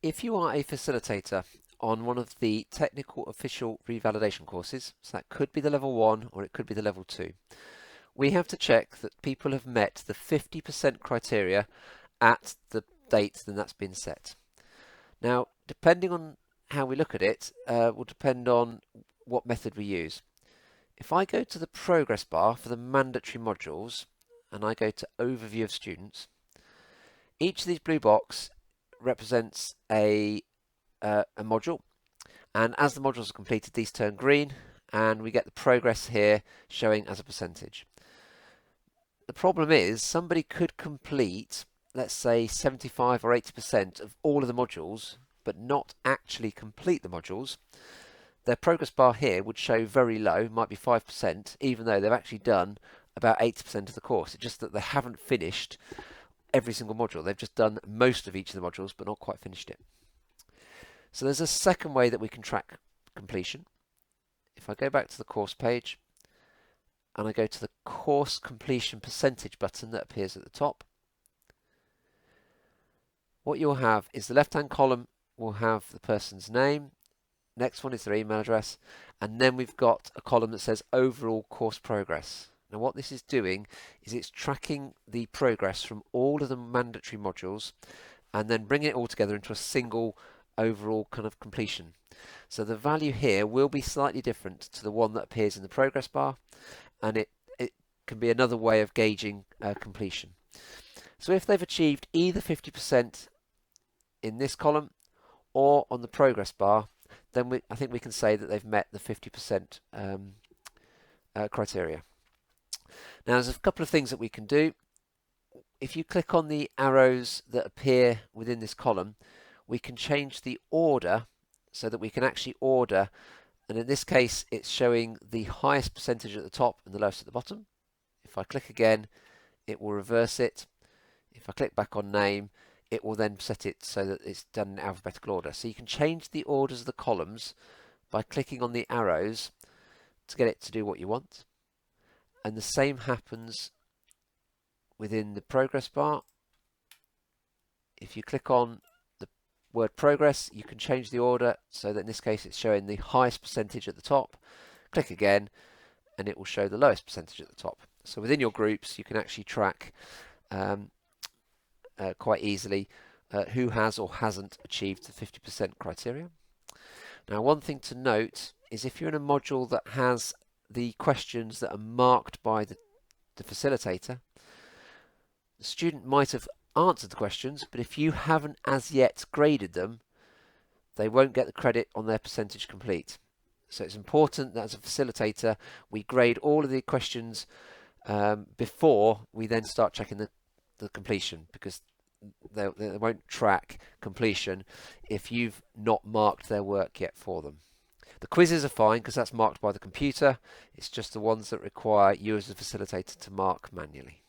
If you are a facilitator on one of the technical official revalidation courses, so that could be the level 1 or it could be the level 2, we have to check that people have met the 50% criteria at the date then that's been set. Now, depending on how we look at it, will depend on what method we use. If I go to the progress bar for the mandatory modules and I go to overview of students, each of these blue boxes represents a module, and as the modules are completed these turn green and we get the progress here showing as a percentage. The problem is somebody could complete, let's say, 75 or 80% of all of the modules but not actually complete the modules. Their progress bar here would show very low, might be 5%, even though they've actually done about 80% of the course. It's just that they haven't finished every single module. They've just done most of each of the modules but not quite finished it. So there's a second way that we can track completion. If I go back to the course page and I go to the course completion percentage button that appears at the top, what you'll have is the left hand column will have the person's name, next one is their email address, and then we've got a column that says overall course progress. Now what this is doing is it's tracking the progress from all of the mandatory modules and then bringing it all together into a single overall kind of completion. So the value here will be slightly different to the one that appears in the progress bar, and it can be another way of gauging completion. So if they've achieved either 50% in this column or on the progress bar, then I think we can say that they've met the 50% criteria. Now there's a couple of things that we can do. If you click on the arrows that appear within this column, we can change the order so that we can actually order, and in this case it's showing the highest percentage at the top and the lowest at the bottom. If I click again, it will reverse it. If I click back on name, it will then set it so that it's done in alphabetical order. So you can change the orders of the columns by clicking on the arrows to get it to do what you want. And the same happens within the progress bar. If you click on the word progress, you can change the order so that in this case it's showing the highest percentage at the top. Click again and it will show the lowest percentage at the top. So within your groups you can actually track quite easily who has or hasn't achieved the 50% criteria. Now one thing to note is if you're in a module that has the questions that are marked by the facilitator, the student might have answered the questions, but if you haven't as yet graded them, they won't get the credit on their percentage complete. So it's important that as a facilitator we grade all of the questions before we then start checking the completion, because they won't track completion if you've not marked their work yet for them. The quizzes are fine because that's marked by the computer. It's just the ones that require you as a facilitator to mark manually.